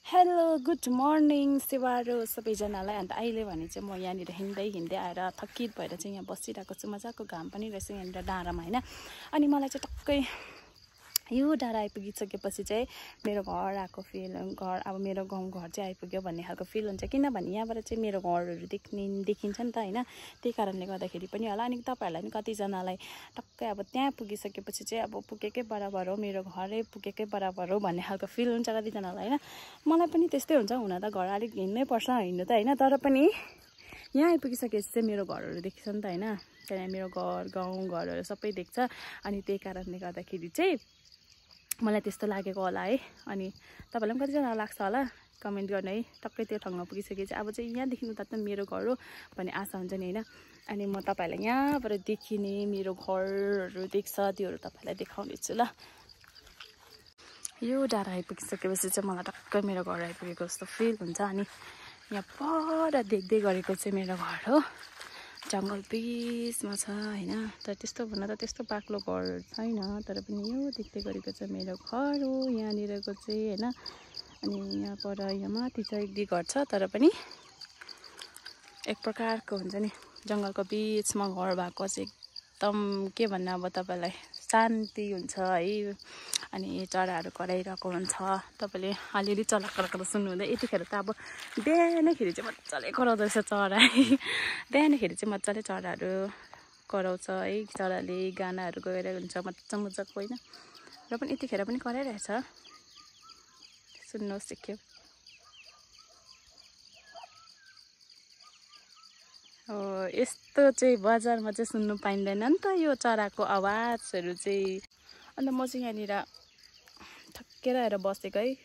Hello good morning सेवारो सबैजनालाई। अन्त अहिले भने चाहिँ म यहाँनिर हिँड्दै आएर थकित भएर चाहिँ यहाँ बसिरहेको छु। मजाको घाम पनि रहेछ यहाँनिर डाँडामा हैन। अनि मलाई चाहिँ टक्कै यो डाँडा आइपुगिसकेपछि चाहिँ मेरो घर आएको फिल, घर अब मेरो गाउँ घर चाहिँ आइपुग्यो भन्ने खालको फिल हुन्छ। किनभने यहाँबाट चाहिँ मेरो घरहरू देखिन्छ नि त हैन। त्यही कारणले गर्दाखेरि पनि होला। अनि तपाईहरुलाई नि कतिजनालाई टक्कै अब त्यहाँ पुगिसकेपछि चाहिँ अब पुगेकै बराबर हो, मेरो घरै पुगेकै बराबर हो भन्ने खालको फिल हुन्छ कतिजनालाई हैन। मलाई पनि त्यस्तै हुन्छ। हुन त घर अलिक हिँड्नै पर्छ हिँड्नु त हैन, तर पनि यहाँ आइपुगिसकेपछि चाहिँ मेरो घरहरू देख्छ नि त हैन। त्यहाँ मेरो घर गाउँ घरहरू सबै देख्छ। अनि त्यही कारणले गर्दाखेरि चाहिँ मलाई त्यस्तो लागेको होला है। अनि तपाईलाई पनि कतिजना लाग्छ होला कमेन्ट गर्नु है। टक्कै त्यो ठाउँमा पुगिसकेपछि अब चाहिँ यहाँदेखि उता त मेरो घर हो भन्ने आशा हुन्छ नि हैन। अनि म तपाईलाई यहाँबाट देखिने मेरो घरहरू देख्छ त्योहरू तपाईलाई देखाउने छु ल। यो डाँडा आइपुगिसकेपछि चाहिँ मलाई टक्कै मेरो घर आइपुगेको जस्तो फिल हुन्छ। अनि यहाँ पर देख्दै गरेको चाहिँ मेरो घर हो, जङ्गल बिचमा छ हैन। तर त्यस्तो भन्न त त्यस्तो बाक्लो घर छैन, तर पनि यो देख्दै गरेको चाहिँ मेरो घर हो यहाँनिरको चाहिँ हैन। अनि यहाँ पर यहाँ माथि चाहिँ एक दुई घर छ, तर पनि एक प्रकारको हुन्छ नि जङ्गलको बिचमा घर भएको चाहिँ एकदम के भन्नु अब तपाईलाई शान्ति हुन्छ है। अनि चराहरू कराइरहेको हुन्छ, तपाईले अलिअलि चरा कराएको सुन्नुहुँदै। यतिखेर त अब बिहानैखेरि चाहिँ मजाले कराउँदो रहेछ चरा है। बिहानैखेरि चाहिँ मजाले चराहरू कराउँछ है। चराले गानाहरू गाइरहेको हुन्छ मजाको होइन। र पनि यतिखेर पनि कराइरहेछ, सुन्नुहोस् एकखेप। यस्तो चाहिँ बजारमा चाहिँ सुन्नु पाइँदैन नि त यो चराको आवाजहरू चाहिँ। अन्त म चाहिँ यहाँनिर थकेर आएर बसेको है।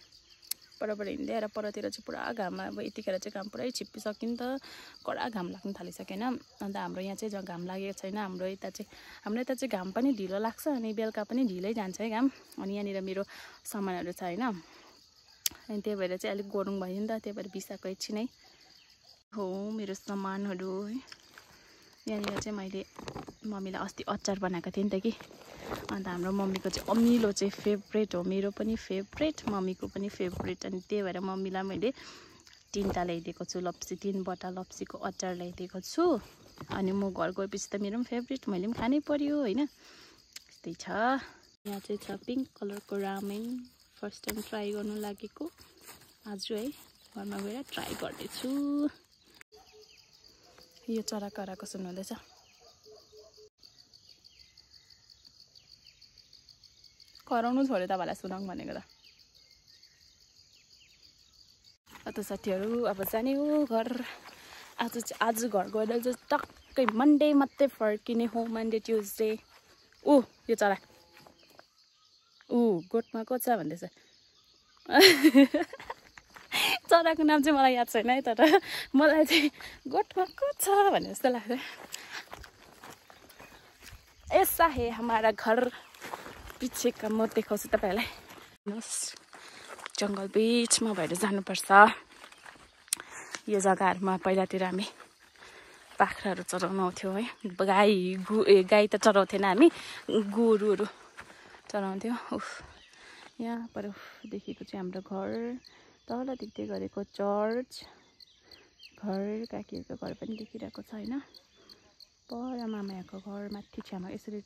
परबाट हिँड्दै आएर परतिर चाहिँ पुरा घाम, अब यतिखेर चाहिँ घाम पुरै छिप्पिसक्यो नि त, कडा घाम लाग्न थालिसक्यो होइन। अन्त हाम्रो यहाँ चाहिँ जहाँ घाम लागेको छैन, हाम्रो यता चाहिँ घाम पनि ढिलो लाग्छ अनि बेलुका पनि ढिलै जान्छ है घाम। अनि यहाँनिर मेरो सामानहरू छ होइन। अनि त्यही भएर चाहिँ अलिक गरौँ भयो नि त, त्यही भएर बिसाएको एकछिनै हो मेरो सामानहरू है। यहाँनिर चाहिँ मैले मम्मीलाई अस्ति अचार बनाएको थिएँ नि त कि। अन्त हाम्रो मम्मीको चाहिँ अमिलो चाहिँ फेभरेट हो, मेरो पनि फेभरेट, मम्मीको पनि फेभरेट। अनि त्यही भएर मम्मीलाई मैले 3टा ल्याइदिएको छु लप्सी, 3 लप्सीको अचार ल्याइदिएको छु। अनि म घर गएपछि त मेरो पनि फेभरेट, मैले पनि खानै पर्यो होइन। त्यस्तै छ। यहाँ चाहिँ छ पिङ्क कलरको रामेन, फर्स्ट टाइम ट्राई गर्नु लागेको आज है। घरमा गएर ट्राई गर्दैछु। यो चरा कराएको सुन्नुहुँदैछ, कराउनु छोड्यो तपाईँलाई सुनाउँ भनेको त साथीहरू। अब जाने हो घर। आज घर गएर चाहिँ टक्कै मन्डे मात्रै फर्किने हो, मन्डे ट्युजडे। यो चरा गोठमा को छ भन्दैछ। चराको नाम चाहिँ मलाई याद छैन है, तर मलाई चाहिँ गोठमा को छ भन्ने जस्तो लाग्छ। ऐसा है हमारा घर। पछि का म देखाउँछु तपाईलाई। जङ्गल बिचमा भएर जानुपर्छ। यो जग्गाहरूमा पहिलातिर हामी बाख्राहरू चराउन आउँथ्यौँ है। गाई त चराउँथेन हामी, गोरुहरू चराउँथ्यौँ। यहाँ पर देखेको चाहिँ हाम्रो घर, तल देख्दै गरेको चर्च, घर काकीहरूको घर पनि देखिरहेको छ होइन। पर मामाको घर माथि छेउमा यसरी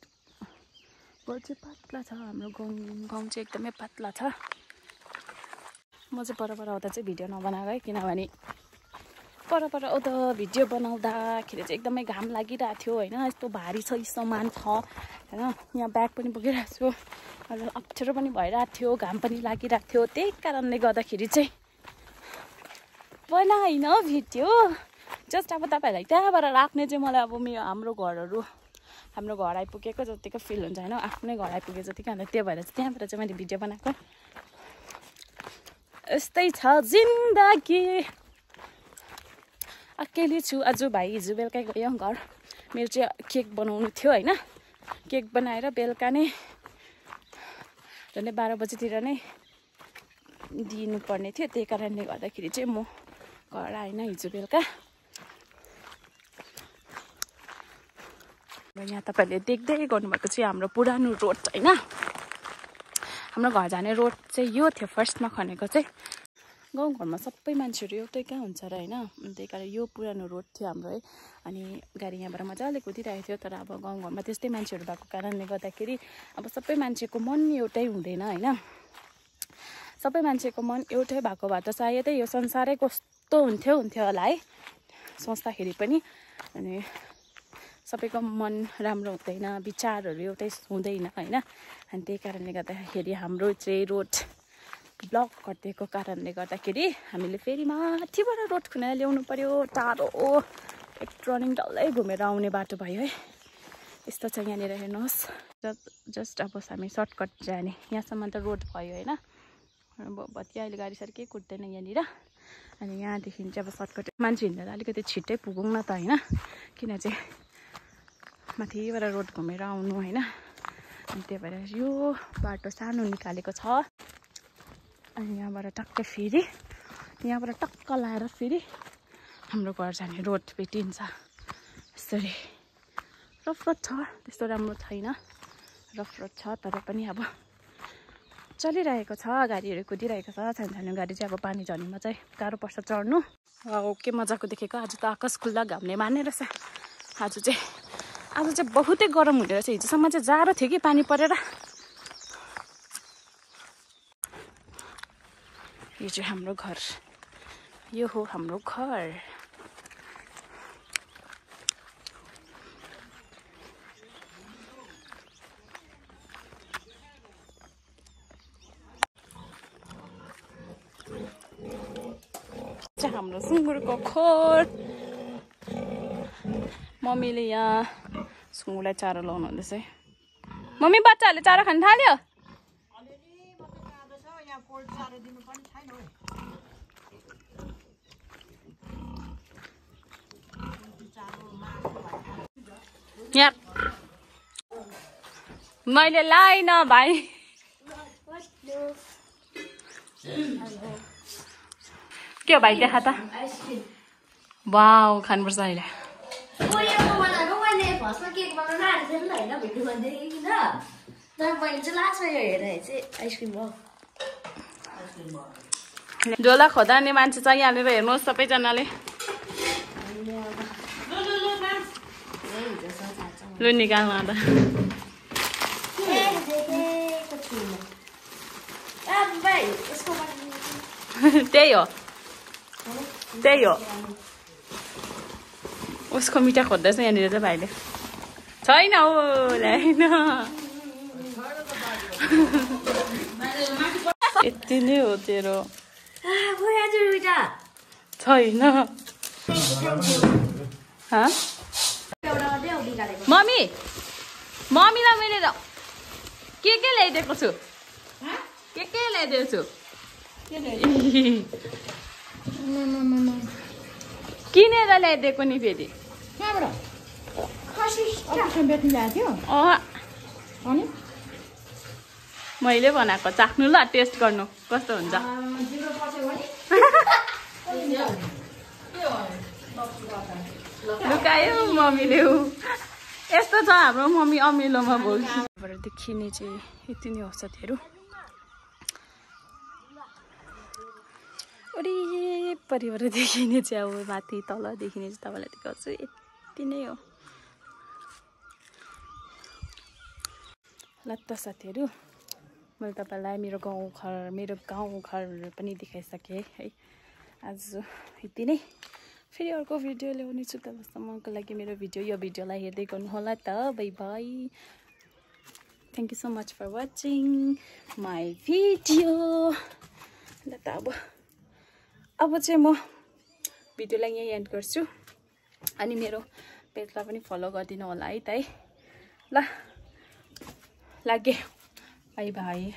घर चाहिँ पातला छ। हाम्रो गाउँ चाहिँ एकदमै पातला छ। म चाहिँ पर आउँदा चाहिँ भिडियो नबनाएको है, किनभने पर आउँदा भिडियो बनाउँदाखेरि चाहिँ एकदमै घाम लागिरहेको थियो होइन। यस्तो भारी छ सामान छ होइन। यहाँ ब्याग पनि बोकिरहेको छु, अप्ठ्यारो पनि भइरहेको थियो, घाम पनि लागिरहेको थियो। त्यही कारणले गर्दाखेरि चाहिँ बनाइन भिडियो। जस्ट अब तपाईँहरूलाई त्यहाँबाट राख्ने चाहिँ मलाई अब हाम्रो घर आइपुगेको जतिको फिल हुन्छ होइन, आफ्नै घर आइपुगे जतिको। अन्त त्यो भएर चाहिँ त्यहाँबाट चाहिँ मैले भिडियो बनाएको। यस्तै छ जिन्दगी। अकेले छु आज। भाइ हिजो बेलुकै गयो घर। मेरो चाहिँ केक बनाउनु थियो होइन। केक बनाएर बेलुका नै झन्डै 12 बजीतिर नै दिनुपर्ने थियो। त्यही कारणले गर्दाखेरि चाहिँ म घर आएन हिजो बेलुका। यहाँ तपाईँले देख्दै गर्नुभएको चाहिँ हाम्रो पुरानो रोड होइन। हाम्रो घर जाने रोड चाहिँ यो थियो फर्स्टमा खनेको चाहिँ। गाउँघरमा सबै मान्छेहरू एउटै कहाँ हुन्छ र होइन। अनि त्यही कारण यो पुरानो रोड थियो हाम्रो है। अनि गाडी यहाँबाट मजाले कुदिरहेको थियो। तर अब गाउँघरमा त्यस्तै मान्छेहरू भएको कारणले गर्दाखेरि अब सबै मान्छेको मन एउटै हुँदैन होइन। सबै मान्छेको मन एउटै भएको भए त सायदै यो संसारै कस्तो हुन्थ्यो होला है सोच्दाखेरि पनि। अनि सबैको मन राम्रो हुँदैन, विचारहरू एउटै हुँदैन होइन। अनि त्यही कारणले गर्दाखेरि हाम्रो चाहिँ रोड ब्लक गरिदिएको कारणले गर्दाखेरि हामीले फेरि माथिबाट रोड खुनाएर ल्याउनु पर्यो। टाढो एक टर्निङ डल्लै घुमेर आउने बाटो भयो है। यस्तो छ यहाँनिर हेर्नुहोस्। जस्ट अब हामी सर्टकट जाने यहाँसम्म त रोड भयो होइन। अब भत्किया अहिले गाडीसारी केही कुट्दैन यहाँनिर। अनि यहाँदेखि चाहिँ अब सर्टकट मान्छे हिँडेर अलिकति छिट्टै पुगौँ न त होइन। किन चाहिँ माथिबाट रोड घुमेर आउनु होइन। अनि त्यही भएर यो बाटो सानो निकालेको छ। अनि यहाँबाट टक्कै फेरि यहाँबाट टक्क लाएर फेरि हाम्रो घर जाने रोड भेटिन्छ। यसरी रफ रोड छ, त्यस्तो राम्रो छैन, रफ रोड छ। तर पनि अब चलिरहेको छ, गाडीहरू कुदिरहेको छ। सानो गाडी चाहिँ अब पानी झरीमा चाहिँ गाह्रो पर्छ चढ्नु। के मजाको देखेको आज त आकाश खुल्ला घामले माने रहेछ। आज चाहिँ बहुतै गरम हुँदो रहेछ। हिजोसम्म चाहिँ जाडो थियो कि पानी परेर। यो चाहिँ हाम्रो घर, यो हो हाम्रो घर। हाम्रो सुँगुरको खोर। मम्मीले यहाँ सुँगुरलाई चारो लाउनु हुँदैछ है। मम्मी बच्चाहरूले चारो खान थाल्यो। यहाँ मैले लाइन भाइ। के हो भाइ देखा त। वाउ खानुपर्छ अहिले। झोला खोदार्ने मान्छे चाहिँ यहाँनिर हेर्नुहोस् सबैजनाले। लु निकाल्नु अन्त। त्यही हो उसको मिठा खोज्दैछ यहाँनिर चाहिँ भाइले। छैन होइन यति नै हो तेरो। छैन मम्मीलाई मैले के ल्याइदिएको छु, के ल्याइदिएको छु। किनेर ल्याइदिएको नि फेरि। मैले बनाएको चाख्नु ल, टेस्ट गर्नु कस्तो हुन्छ। लुकायो मम्मीले। यस्तो छ हाम्रो मम्मी अमिलोमा बोल्छ। देखिने चाहिँ यति नै हो साथीहरू। वरिपरिबाट देखिने चाहिँ अब माथि तल देखिने चाहिँ तपाईँलाई देखाउँछु। यति नै हो। ल त साथीहरू मैले तपाईँलाई मेरो गाउँघर पनि देखाइसकेँ है। आज यति नै। फेरि अर्को भिडियो ल्याउने छु। तबसम्मको लागि यो भिडियोलाई हेर्दै गर्नु होला त। Bye bye. Thank you so much for watching my video. ल त अब चाहिँ म भिडियोलाई यहीँ एन्ड गर्छु। अनि मेरो पेजलाई पनि फलो गरिदिनु होला है त है। ल लागे बाई बाई।